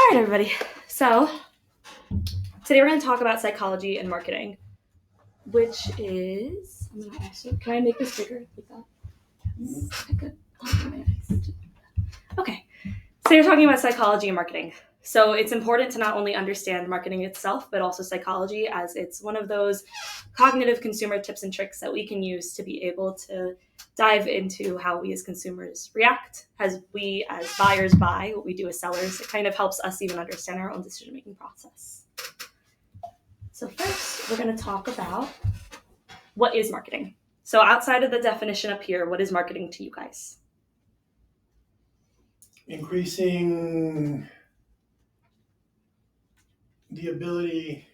All right, everybody. So today we're going to talk about psychology and marketing, which is, I'm going to also, can I make this bigger like that? I could organize. Okay. Today we're talking about psychology and marketing. So it's important to not only understand marketing itself, but also psychology, as it's one of those cognitive consumer tips and tricks that we can use to be able to dive into how we as consumers react, as we as buyers buy, what we do as sellers. It kind of helps us even understand our own decision-making process. So first, we're going to talk about what is marketing. So outside of the definition up here, what is marketing to you guys? Increasing the ability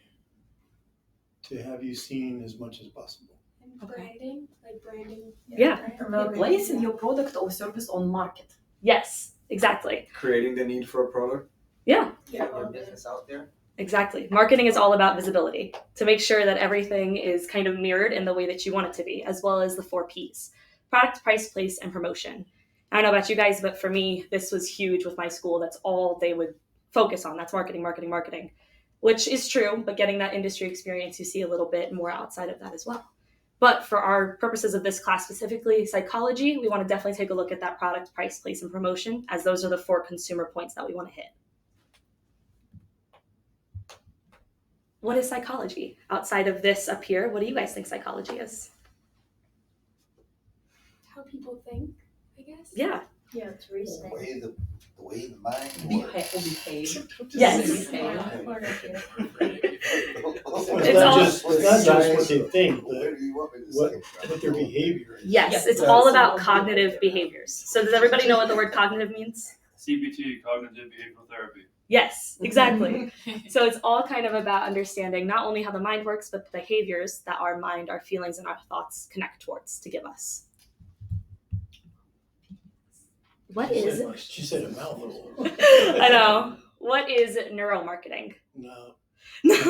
to have you seen as much as possible. Branding, like branding. Yeah. Placing your product or service on market. Yes, exactly. Creating the need for a product. Yeah. Get your business out there. Exactly. Marketing is all about visibility, to make sure that everything is kind of mirrored in the way that you want it to be, as well as the 4 Ps: product, price, place, and promotion. I don't know about you guys, but for me, this was huge with my school. That's all they would focus on. That's marketing, marketing, marketing, which is true, but getting that industry experience, you see a little bit more outside of that as well. But for our purposes of this class, specifically psychology, we want to definitely take a look at that product, price, place, and promotion, as those are the 4 consumer points that we want to hit. What is psychology? Outside of this up here, what do you guys think psychology is? How people think, I guess. Yeah. Yeah, it's The way the mind behave. Yes. It's It's not all- just what they think, but Where do you want me to what say? their behavior is. Yes, it's all about cognitive behaviors. So does everybody know what the word cognitive means? CBT, cognitive behavioral therapy. Yes, exactly. So it's all kind of about understanding not only how the mind works, but the behaviors that our mind, our feelings, and our thoughts connect towards to give us. What is it? She said a mouthful. I know. What is neuromarketing? No. This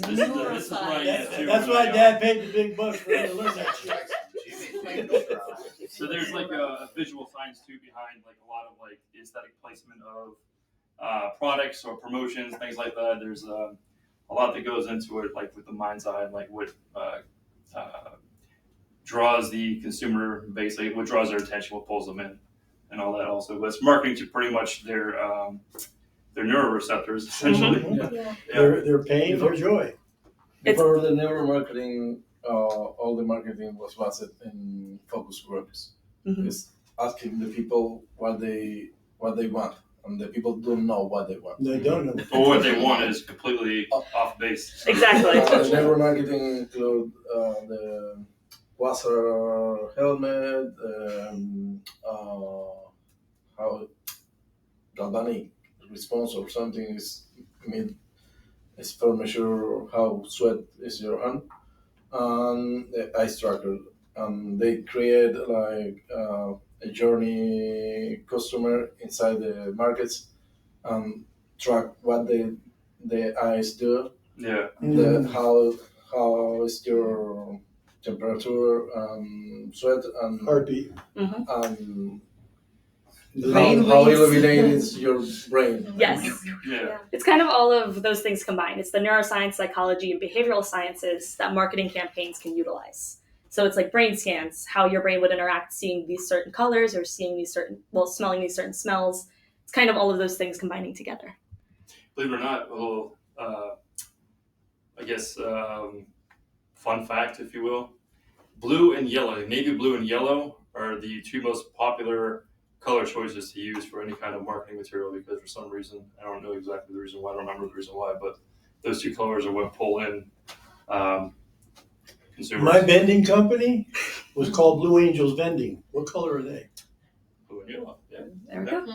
is why That's why Dad paid the big bucks for her to learn that shit. So there's like a visual science too behind like a lot of like the aesthetic placement of products or promotions, things like that. There's a lot that goes into it, like with the mind's eye, and like what draws the consumer, basically what draws their attention, what pulls them in, and all that also. But it's marketing to pretty much their neuroreceptors, essentially. Mm-hmm. Yeah. Their pain, their joy. Before the neuromarketing, all the marketing was based in focus groups. Mhm. It's asking the people what they want, and the people don't know what they want. They don't know. But what they want is completely off base. Exactly. The neuromarketing include the washer helmet, how galvanic response or something is made. It's for measure how sweat is your hand, and the ice tracker. And they create like a journey customer inside the markets and track what the eyes do, Yeah. how is your temperature, sweat, and Heartbeat. how illuminates your brain. Yes. Yeah. It's kind of all of those things combined. It's the neuroscience, psychology, and behavioral sciences that marketing campaigns can utilize. So it's like brain scans, how your brain would interact seeing these certain colors or seeing these smelling these certain smells. It's kind of all of those things combining together. Believe it or not, a little, fun fact, if you will. Blue and yellow, navy blue and yellow are the 2 most popular color choices to use for any kind of marketing material, because for some reason, I don't know exactly the reason why, I don't remember the reason why, but those 2 colors are what pull in consumers. My vending company was called Blue Angels Vending. What color are they? Blue and yellow, yeah. There we go.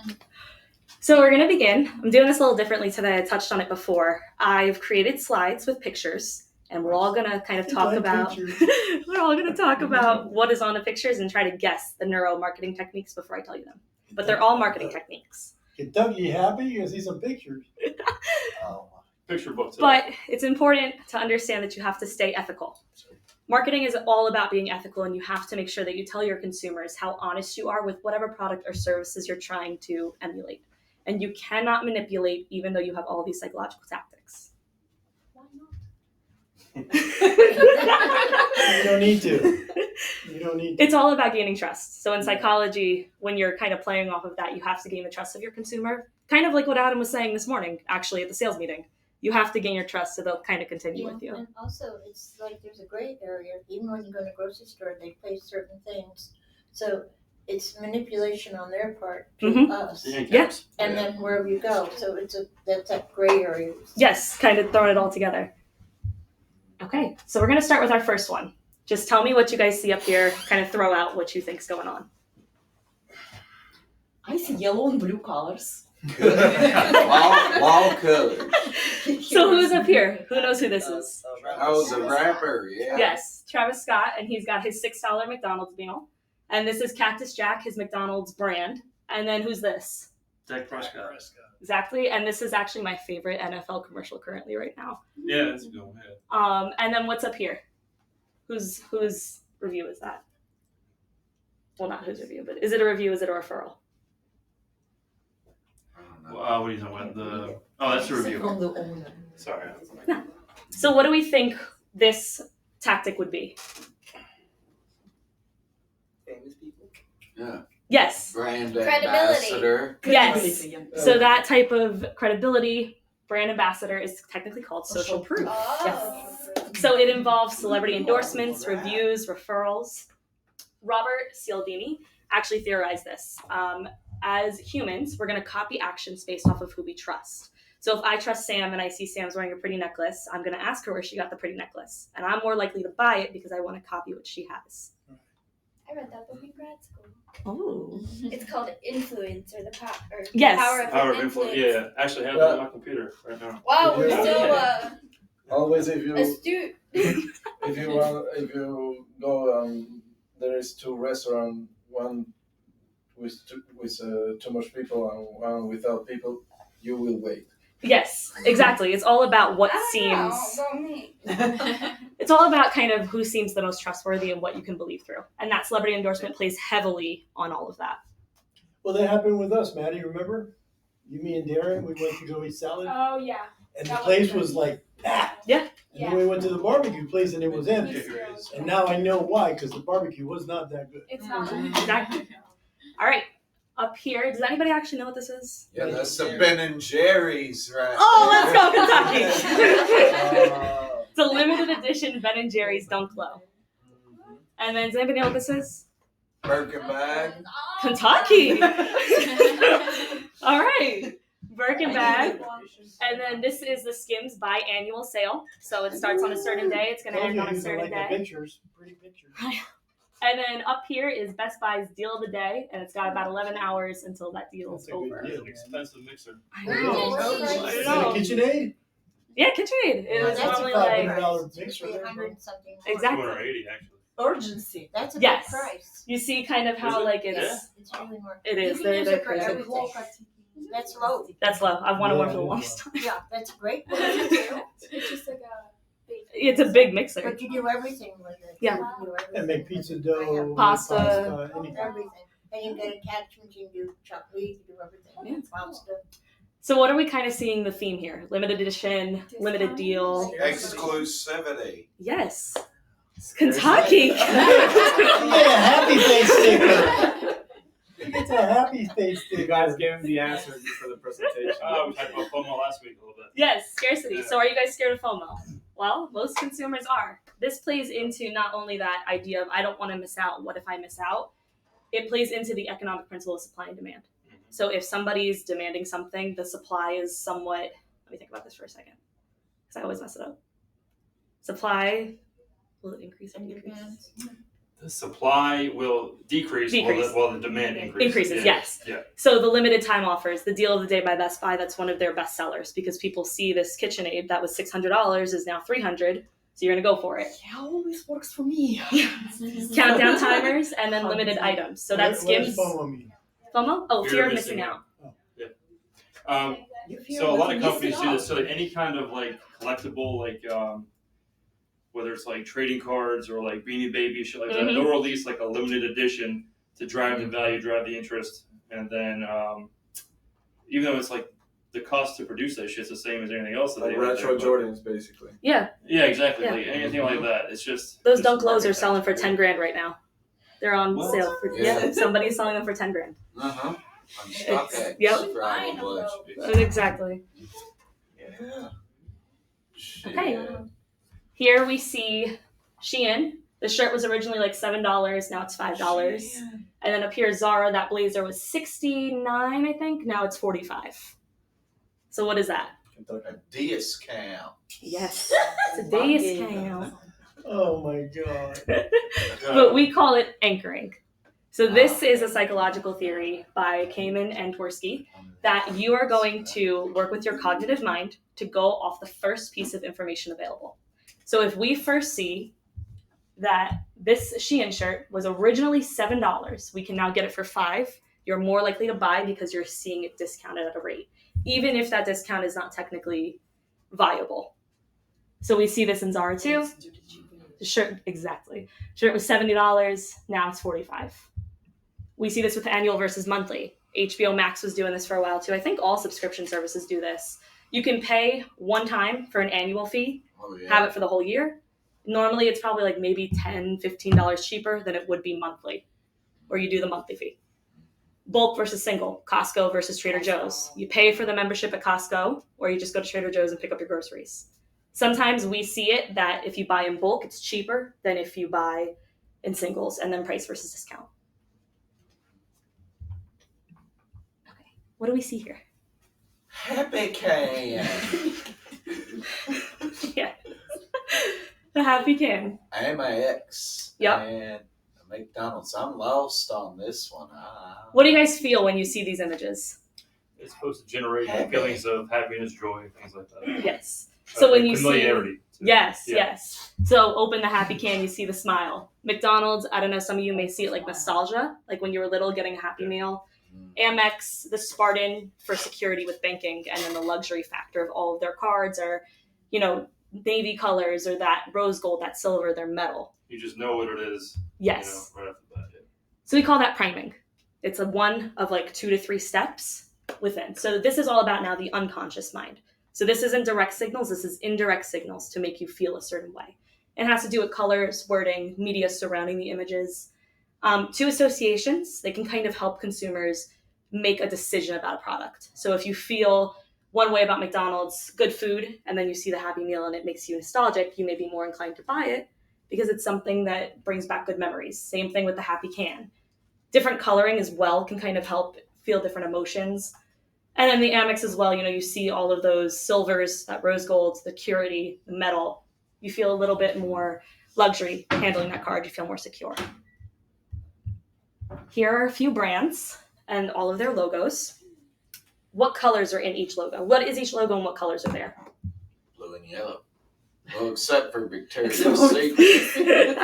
So we're going to begin. I'm doing this a little differently today. I touched on it before. I've created slides with pictures, and we're all going to kind of talk about we're all going to talk about what is on the pictures and try to guess the neuromarketing techniques before I tell you them. But they're all marketing techniques. Kentucky, happy? You can see some pictures. Picture book today. But it's important to understand that you have to stay ethical. Marketing is all about being ethical, and you have to make sure that you tell your consumers how honest you are with whatever product or services you're trying to emulate. and you cannot manipulate even though you have all these psychological tactics. Why not? You don't need to. You don't need to. It's all about gaining trust. So in psychology, when you're kind of playing off of that, you have to gain the trust of your consumer. Kind of like what Adam was saying this morning, actually, at the sales meeting. You have to gain your trust so they'll kind of continue with you. And also, it's like there's a gray area. Even when you go to the grocery store, they place certain things. So it's manipulation on their part to Mhm. us. Yes. And then wherever you go. So that's that gray area. Yes, kind of throwing it all together. Okay, so we're going to start with our first one. Just tell me what you guys see up here, kind of throw out what you think's going on. I see yellow and blue colors. Wall colors. So who's up here? Who knows who this is? Oh, the rapper, yeah. Yes, Travis Scott, and he's got his $6 McDonald's meal. And this is Cactus Jack, his McDonald's brand. And then who's this? Dak Prescott. Exactly, and this is actually my favorite NFL commercial currently right now. Yeah, that's a good one. And then what's up here? Whose review is that? Well, not whose review, but is it a review? Is it a referral? What are you talking about? That's a review. From the owner. Sorry. So what do we think this tactic would be? Famous people. Yeah. Yes. Brand Credibility. ambassador. Yes. So that type of credibility, brand ambassador, is technically called social proof. Oh. So it involves celebrity endorsements, reviews, referrals. Robert Cialdini actually theorized this. As humans, we're going to copy actions based off of who we trust. So if I trust Sam and I see Sam's wearing a pretty necklace, I'm going to ask her where she got the pretty necklace. And I'm more likely to buy it because I want to copy what she has. I read that book in grad school. Oh. It's called Influence or the Power. Or Yes. Power of Influence. Influence. Yeah, actually have it on my computer right now. Wow, we're Yeah. so Always, if you astute. if you go, there is two restaurants, one with too much people and one without people. You will wait. Yes, exactly. It's all about what I don't know seems. about me. It's all about kind of who seems the most trustworthy and what you can believe through. And that celebrity endorsement plays heavily on all of that. Well, that happened with us, Maddie, remember? You, me, and Darren, we went to go eat salad, Oh yeah. and the that place was was like packed. Yeah. And then we went to the barbecue place, and it was empty. And now I know why, because the barbecue was not that good. It's not. Exactly. All right. Up here, does anybody actually know what this is? Yeah, that's the Ben and Jerry's, right? Oh, let's go, Kentucky. Uh, It's a limited edition Ben & Jerry's Dunk Low. And then, does anybody know what this is? Birkin bag. Kentucky. All right. Birkin bag. And then this is the Skims biannual sale. So it starts on a certain day. It's going to told end you on a these are certain like day. pictures, pretty pictures. And then up here is Best Buy's deal of the day. And it's got about 11 hours until that deal is That's a good over. deal. It's an expensive mixer. I Yeah. know. I Is know. that a KitchenAid? Yeah, KitchenAid. It was That's normally a like, $500 mixer. Usually 100 and something more. Exactly. 280 actually. Urgency. That's a Yes. good price. you see kind of how Is it? like it's, Yeah. It's really more. it is. You can use They're it for crazy. everything. That's low. That's low. I've wanted one Yeah, for the it is longest time. Yeah, that's great. It's just like a big. It's a big mixer. But you do everything with it. Yeah. You do everything. And make pizza dough, Pasta. anything. Everything. And you get attachments, you can do chocolate, you can do everything. Yeah. Pasta. So what are we kind of seeing the theme here? Limited edition, limited deal. Exclusivity. Yes. Kentucky. You get a happy face sticker. You get a happy face You sticker. guys gave him the answers for the presentation. We talked about FOMO last week a little bit. Yes, scarcity. So are you guys scared of FOMO? Well, most consumers are. This plays into not only that idea of I don't want to miss out, what if I miss out? It plays into the economic principle of supply and demand. So if somebody's demanding something, the supply is somewhat, let me think about this for a second, because I always mess it up. Supply, will it increase or decrease? The supply will decrease, Decrease. While the demand increases. Increases, yes. Yeah. So the limited time offers, the deal of the day by Best Buy, that's one of their best sellers because people see this KitchenAid that was $600 is now $300, so you're gonna go for it. Yeah, always works for me. Countdown timers and then limited items. So that What Skims does FOMO mean? FOMO? Oh, fear of missing out. So a lot of companies do this. So like any kind of like collectible, like whether it's like trading cards or like Beanie Baby shit like that, Mhm. they'll release like a limited edition to drive the value, drive the interest, and then even though it's like the cost to produce that shit's the same as anything else that Like they have retro there, Jordans, basically. Yeah, Yeah, exactly. Yeah. Like anything like that. It's just those just dunk lows are market selling for tactics. $10,000 right now. They're on What? sale for Yeah. somebody's selling them for $10,000. Uh-huh. On StockX. Yep. Probably. Exactly. Yeah. Shit. Okay. Here we see Shein. The shirt was originally like $7. Now it's $5. And then up here, Zara. That blazer was $69, I think. Now it's $45. So what is that? A discount. Yes, it's a discount. Oh my god. But we call it anchoring. So this is a psychological theory by Kamen and Tversky that you are going to work with your cognitive mind to go off the first piece of information available. So if we first see that this Shein shirt was originally $7, we can now get it for $5. You're more likely to buy because you're seeing it discounted at a rate, even if that discount is not technically viable. So we see this in Zara too. The shirt, exactly. Shirt was $70, now it's $45. We see this with annual versus monthly. HBO Max was doing this for a while too. I think all subscription services do this. You can pay one time for an annual fee, Oh, yeah. have it for the whole year. Normally it's probably like maybe $10, $15 cheaper than it would be monthly, or you do the monthly fee. Bulk versus single, Costco versus Trader Joe's. You pay for the membership at Costco, or you just go to Trader Joe's and pick up your groceries. Sometimes we see it that if you buy in bulk, it's cheaper than if you buy in singles, and then price versus discount. Okay, what do we see here? Happy Can. Yeah. The Happy Can. AMAX. Yep. And McDonald's. I'm lost on this one. What do you guys feel when you see these images? It's supposed to generate Happy. feelings of happiness, joy, things like that. Yes. So when you see, familiarity. too. yes, Yeah. yes. So open the Happy Can, you see the smile. McDonald's, I don't know, some of you may see it like nostalgia, like when you were little getting a Happy Meal. Amex, the Spartan for security with banking, and then the luxury factor of all of their cards are, you know, navy colors or that rose gold, that silver, they're metal. You just know what it is. Yes. You know, right off the bat. Yeah. So we call that priming. It's a one of like 2 to 3 steps within. So this is all about now the unconscious mind. So this isn't direct signals, this is indirect signals to make you feel a certain way. It has to do with colors, wording, media surrounding the images. 2 associations, they can kind of help consumers make a decision about a product. So if you feel one way about McDonald's, good food, and then you see the Happy Meal and it makes you nostalgic, you may be more inclined to buy it because it's something that brings back good memories. Same thing with the Happy Can. Different coloring as well can kind of help feel different emotions. And then the Amex as well, you know, you see all of those silvers, that rose gold, the purity, the metal. You feel a little bit more luxury handling that card. You feel more secure. Here are a few brands and all of their logos. What colors are in each logo? What is each logo and what colors are there? Blue and yellow. Well, except for Victoria's Secret.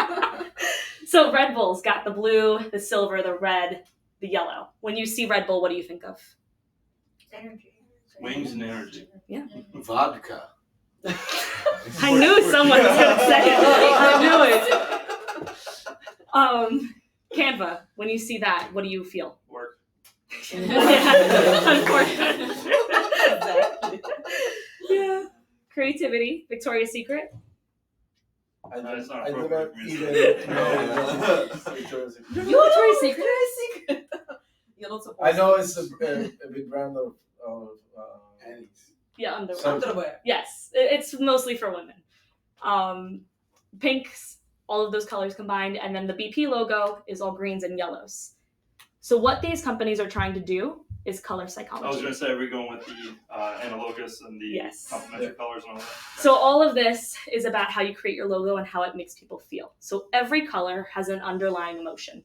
So Red Bull's got the blue, the silver, the red, the yellow. When you see Red Bull, what do you think of? Energy. Wings and energy. Vodka. I knew someone was going to say it. I knew it. Canva, when you see that, what do you feel? Work. Yeah, unfortunately. Yeah. Creativity, Victoria's Secret. I do That's not I do appropriate not for me to even say. know Victoria's Secret. You Victoria's Secret? You're not supposed I know it's a big brand of Yeah, underwear. Some- underwear. Yes, it's mostly for women. Pinks, all of those colors combined, and then the BP logo is all greens and yellows. So what these companies are trying to do is color I was psychology. going to say, are we going with the analogous and the Yes. complementary colors and all that? So all of this is about how you create your logo and how it makes people feel. So every color has an underlying emotion,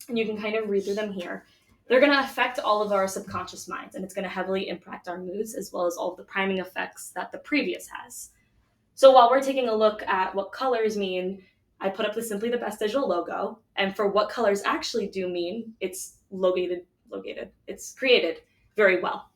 and you can kind of read through them here. They're going to affect all of our subconscious minds, and it's going to heavily impact our moods as well as all of the priming effects that the previous has. So while we're taking a look at what colors mean, I put up the Simply the Best digital logo, and for what colors actually do mean, it's it's created very well.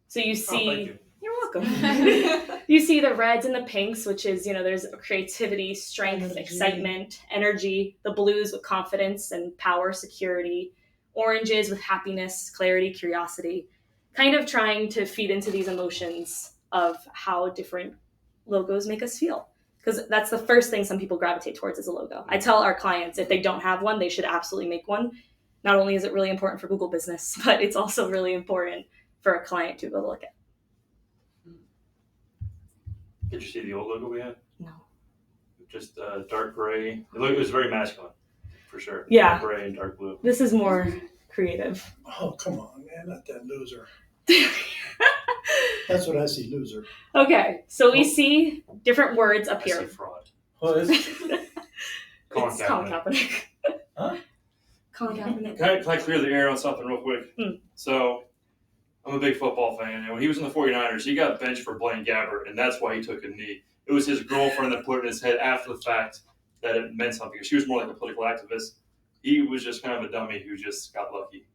So you see, Oh, thank you. You're welcome. You see the reds and the pinks, which is, you know, there's creativity, strength, excitement, energy, the blues with confidence and power, security, oranges with happiness, clarity, curiosity. kind of trying to feed into these emotions of how different logos make us feel. Because that's the first thing some people gravitate towards is a logo. I tell our clients if they don't have one, they should absolutely make one. Not only is it really important for Google Business, but it's also really important for a client to be able to look at. Did you see the old logo we had? No. Just dark gray. It was very masculine, for sure. Yeah. Dark gray and dark blue. This is more creative. Oh, come on, man, not that loser. That's what I see, loser. Okay, so we see different words I appear. see fraud. What is it? Colin It's Colin Kaepernick. Kaepernick. Huh? Colin Kaepernick. Can I clear the air on something real quick? Hmm. So, I'm a big football fan, and when he was in the 49ers, he got benched for Blaine Gabbert, and that's why he took a knee. It was his girlfriend that put it in his head after the fact that it meant something. She was more like a political activist. He was just kind of a dummy who just got lucky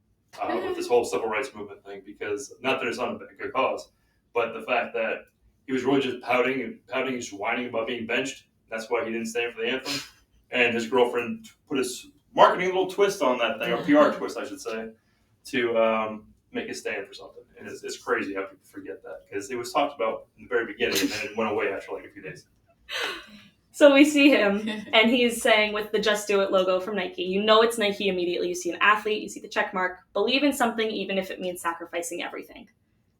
with this whole civil rights movement thing, because not that it's not a good cause, but the fact that he was really just pouting and just whining about being benched. That's why he didn't stand for the anthem. And his girlfriend put his marketing little twist on that thing, or PR twist, I should say, to make it stand for something. And it's crazy how people forget that, because it was talked about in the very beginning, and then it went away after like a few days. So we see him, and he's saying with the Just Do It logo from Nike, you know it's Nike immediately. You see an athlete, you see the check mark. Believe in something, even if it means sacrificing everything.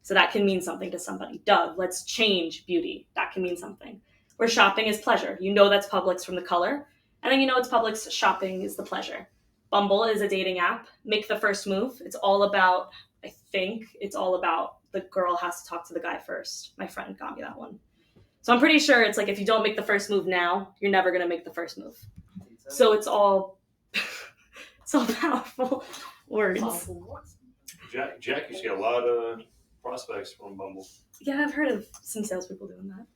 So that can mean something to somebody. Dove, let's change beauty. That can mean something. Where shopping is pleasure. You know that's Publix from the color. And then you know it's Publix, shopping is the pleasure. Bumble is a dating app. Make the first move. It's all about, I think, it's all about the girl has to talk to the guy first. My friend got me that one. So I'm pretty sure it's like if you don't make the first move now, you're never going to make the first move. So it's all powerful words. Jack used to get a lot of prospects from Bumble. Yeah, I've heard of some salespeople doing that.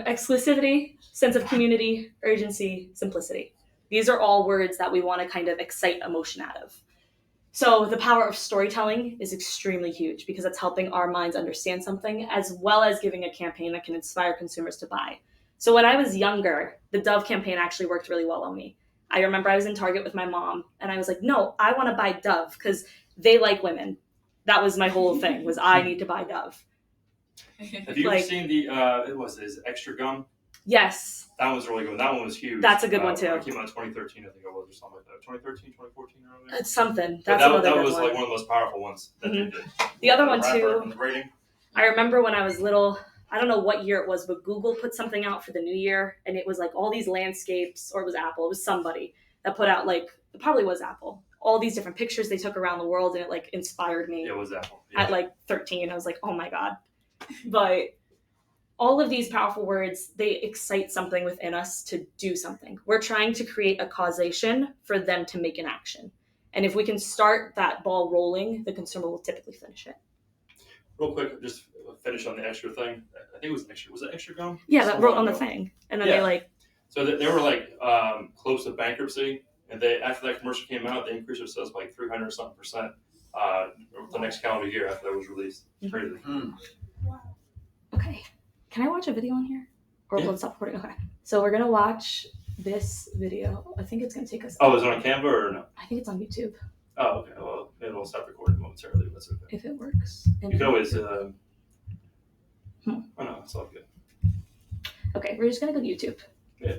Exclusivity, sense of community, urgency, simplicity. These are all words that we want to kind of excite emotion out of. So the power of storytelling is extremely huge because it's helping our minds understand something as well as giving a campaign that can inspire consumers to buy. So when I was younger, the Dove campaign actually worked really well on me. I remember I was in Target with my mom and I was like, no, I want to buy Dove because they like women. That was my whole thing, was I need to buy Dove. Have you ever seen the, is it Extra Gum? Yes. That was really good. That one was huge. That's a good one too. It came out in 2013, I think it was, or something like that. 2013, 2014, around there. It's something. But That's that another was good like one. one of the most powerful ones that they did. The other one Rapper too, and the rating. I remember when I was little, I don't know what year it was, but Google put something out for the new year and it was like all these landscapes, or it was Apple, it was somebody that put out like, it probably was Apple, all these different pictures they took around the world, and it like inspired me. Yeah, it was Apple. Yeah. At like 13. I was like, oh my God. But all of these powerful words, they excite something within us to do something. We're trying to create a causation for them to make an action. And if we can start that ball rolling, the consumer will typically finish it. Real quick, just finish on the extra thing. I think it was extra. Was it Extra Gum? Yeah, that wrote on the thing. And then they like... So they were like close to bankruptcy. And they, after that commercial came out, they increased their sales by like 300 something percent the next calendar year after that was released. It's crazy. Wow. Okay. Can I watch a video on here? Or Yeah. will it stop recording? Okay. So we're going to watch this video. I think it's going to take us... Oh, is it on Canva or no? I think it's on YouTube. Oh, okay. Well, it'll stop recording momentarily. But that's okay. If it works. You can always... Oh, no, it's all good. Okay, we're just going to go to YouTube. Yeah.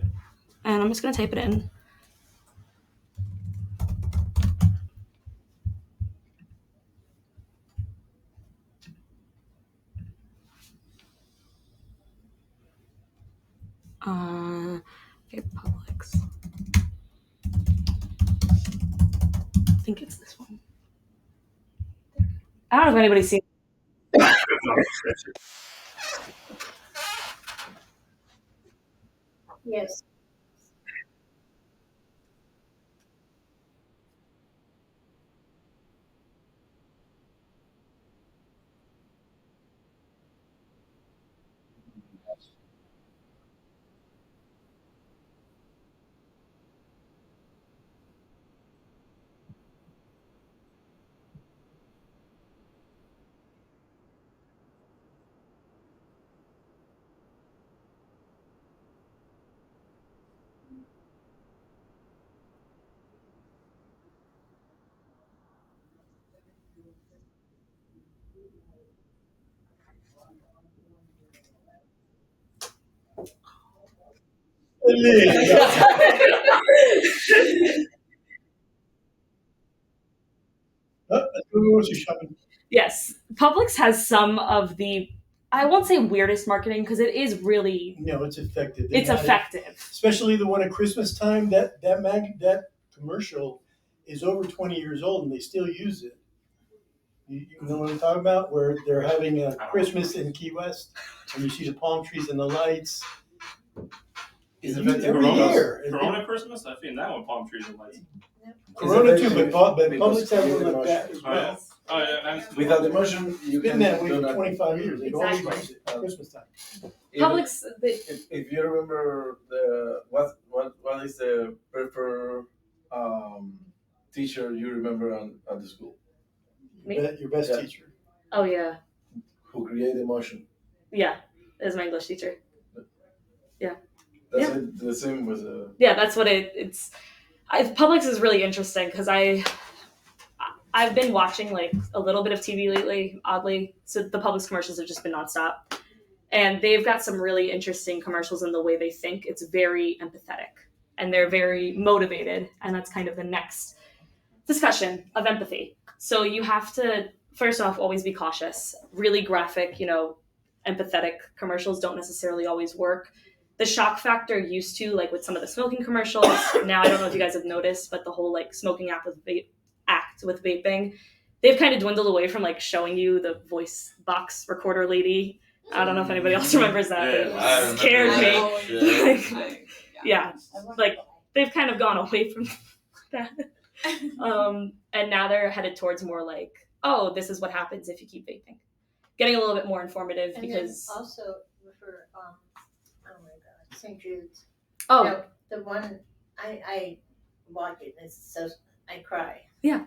And I'm just going to type it in. Okay, Publix. I think it's this one. I don't know if anybody's seen. Yes. Let's go grocery shopping. Yes, Publix has some of the, I won't say weirdest marketing because it is really, No, it's effective. They it's got it. effective. Especially the one at Christmas time. That commercial is over 20 years old and they still use it. You know what I'm talking about? Where they're having a Christmas in Key West, and you see the palm trees and the lights. Is Every effective year. Corona Christmas? I've seen that one, palm trees and lights. Corona too, effective but because Publix has you one get like that as Oh, yeah. well. Oh, yeah. Without emotion, you It's been can that way do for nothing. 25 years. They've always Exactly. used it at Christmas time. Even Publix, they, if you remember what is the preferred teacher you remember at the school Me? Your best Yeah. teacher. oh yeah, who create emotion? yeah, is my English teacher. That's it, the same with Yeah, that's what it's. Publix is really interesting because I've been watching like a little bit of TV lately, oddly. So the Publix commercials have just been nonstop, and they've got some really interesting commercials in the way they think. It's very empathetic, and they're very motivated, and that's kind of the next discussion of empathy. So you have to first off always be cautious. Really graphic, empathetic commercials don't necessarily always work. The shock factor used to, like with some of the smoking commercials. Now I don't know if you guys have noticed, but the whole like smoking act with vaping, they've kind of dwindled away from like showing you the voice box recorder lady. I don't know if anybody else remembers that, but Yeah, I it remember scared that. me. Yeah. Like, yeah, like they've kind of gone away from that. And now they're headed towards more like, oh, this is what happens if you keep vaping. Getting a little bit more informative And because then also for oh my God, St. Jude's. oh No, the one I watch it and it's so I cry. Yeah.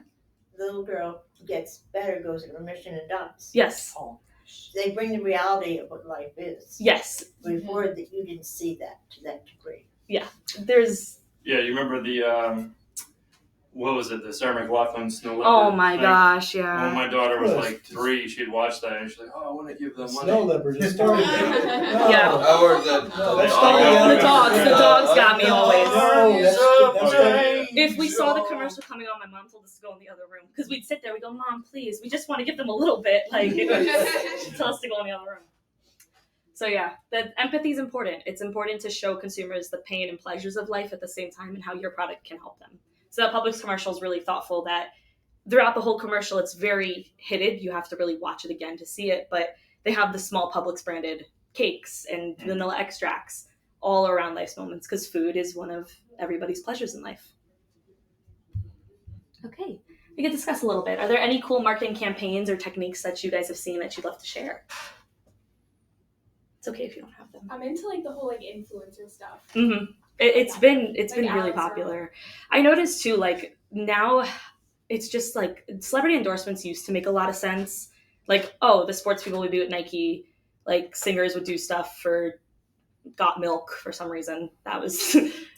The little girl gets better, goes in remission, and adopts. yes, They bring the reality of what life is. yes, Before that, you didn't see that to that degree. there's Yeah, you remember the, what was it, the Sarah McLachlan Snow Leopard? oh my thing? gosh, When yeah. my daughter was Yes. like 3, she'd watch that and she's like, oh, I want to give them Snow money. leopard. It started. Yeah. Or the that's The dogs got me always. No, that's If we saw the commercial coming on, my mom told us to go in the other room because we'd sit there. We go, Mom, please. We just want to give them a little bit. Like, she'd tell us to go in the other room. So yeah, that empathy is important. It's important to show consumers the pain and pleasures of life at the same time and how your product can help them. So that Publix commercial is really thoughtful. That throughout the whole commercial, it's very hidden. You have to really watch it again to see it. But they have the small Publix branded cakes and vanilla extracts all around life's moments because food is one of everybody's pleasures in life. Okay, we could discuss a little bit. Are there any cool marketing campaigns or techniques that you guys have seen that you'd love to share? It's okay if you don't have them. I'm into like the whole like influencer stuff. Mm-hmm. It's been Like really Alex popular. I noticed too, like now it's just like celebrity endorsements used to make a lot of sense. Like, oh, the sports people would be with Nike, like singers would do stuff for Got Milk for some reason. That was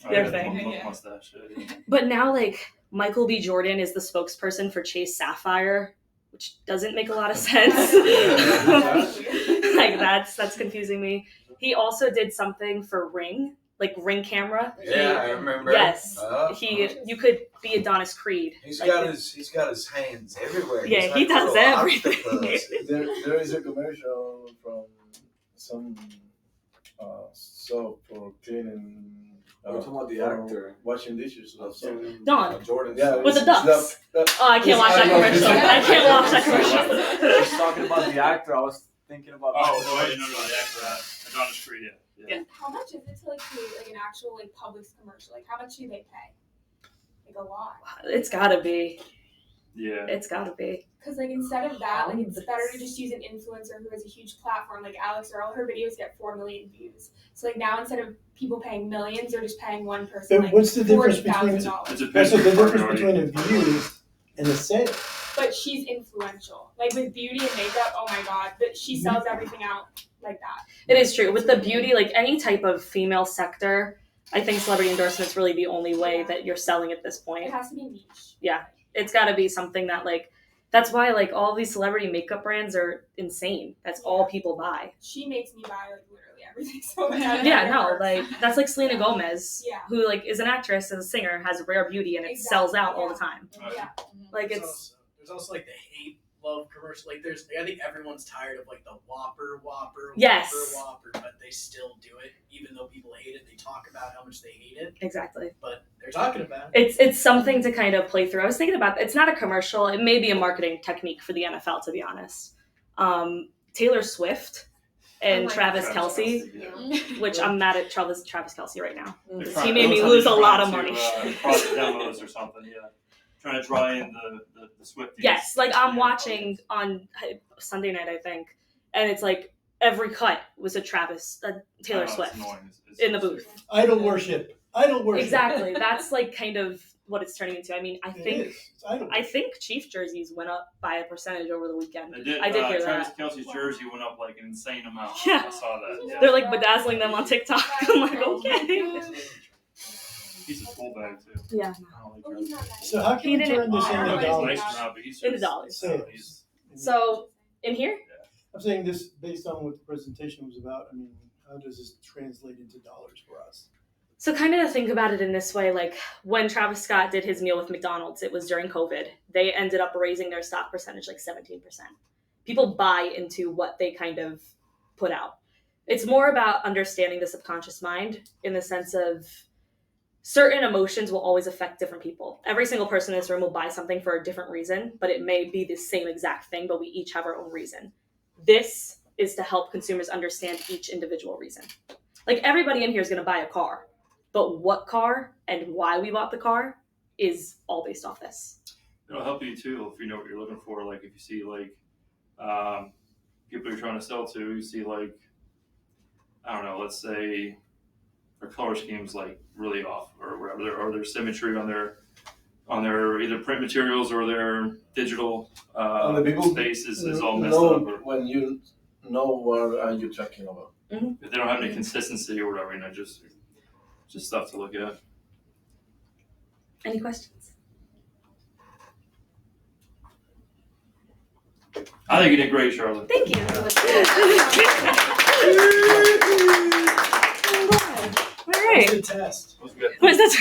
their thing. Milk mustache. Yeah. But now like Michael B. Jordan is the spokesperson for Chase Sapphire, which doesn't make a lot of sense. Like that's confusing me. He also did something for Ring, like Ring camera. Yeah, I remember. Yes. Uh, You could be Adonis Creed. He's Like, got his hands everywhere. Yeah, He's he like a does little everything. octopus. there is a commercial from some soap for cleaning. We're talking about the for actor. washing dishes. Or something. Dawn. Jordan. Yeah, With the it's- ducks. that- Oh, I can't watch that commercial. I can't watch that commercial. Just talking about the actor, I was thinking about. Oh, no, the actor, Adonis Creed, yeah. How much is it to like create like an actual like Publix commercial? Like how much do they pay? Like a lot. It's gotta be. Yeah. It's gotta be. Because like instead of that, like it's better to just use an influencer who has a huge platform. Like Alex Earl, her videos get 4 million views. So like now instead of people paying millions, they're just paying one person. But Like what's the difference between $40,000. It's a that's the business difference partner. between the views and the sale? But she's influential. Like with beauty and makeup, oh my god, but she sells everything out like that. It is true. With the beauty, like any type of female sector, I think celebrity endorsement's really the only way that you're selling at this It point. has to be niche. It's gotta be something that like that's why like all these celebrity makeup brands are insane. That's all people buy. She makes me buy like literally everything so bad. Yeah, no, like that's like Selena Gomez, Yeah. who like is an actress and a singer, has rare beauty, and it sells out all the time. Yeah. Like There's also like the hate love commercial. Like I think everyone's tired of like the Whopper, Yes. Whopper, but they still do it even though people hate it. They talk about how much they hate it, exactly. but they're talking about it. It's something to kind of play through. I was thinking about it's not a commercial. It may be a marketing technique for the NFL, to be honest. Taylor Swift and Travis Kelce, which I'm mad at Travis Kelce right now. He made me lose a lot of money. Product demos or something, yeah. Trying to draw in the Swifties. Yes, like I'm watching on Sunday night, I think, and it's like every cut was a Taylor Swift in the booth. Idol worship. Exactly. That's like kind of what it's turning into. I mean, I It think Chiefs jerseys went up by a percentage over the weekend. They did, I did hear Travis that. Kelce's jersey went up like an insane amount. Yeah. I saw that. Yeah. They're like bedazzling them on TikTok. I'm like, okay. He's a full bag too. Yeah. I don't like Oh, he's Travis. not nice. So how can we turn this into He's dollars? nice now, but he's Into just- dollars. Sales. So in here, I'm saying this based on what the presentation was about. I mean, how does this translate into dollars for us? so kind of to think about it in this way, like when Travis Scott did his meal with McDonald's, it was during COVID. They ended up raising their stock percentage like 17%. People buy into what they kind of put out. It's more about understanding the subconscious mind in the sense of certain emotions will always affect different people. Every single person in this room will buy something for a different reason, but it may be the same exact thing, but we each have our own reason. This is to help consumers understand each individual reason. Like everybody in here is going to buy a car, but what car and why we bought the car is all based off this. It'll help you too if you know what you're looking for. Like if you see like people you're trying to sell to, you see like, I don't know, let's say their color scheme's like really off or whatever, or their symmetry on their either print materials or their digital And the people space is all messed know up. Or when you know what are you talking about. if they don't have any consistency or whatever, just stuff to look at. Any questions? I think you did great, Charlotte. Thank you. All right. It's a test. That was good. What's that?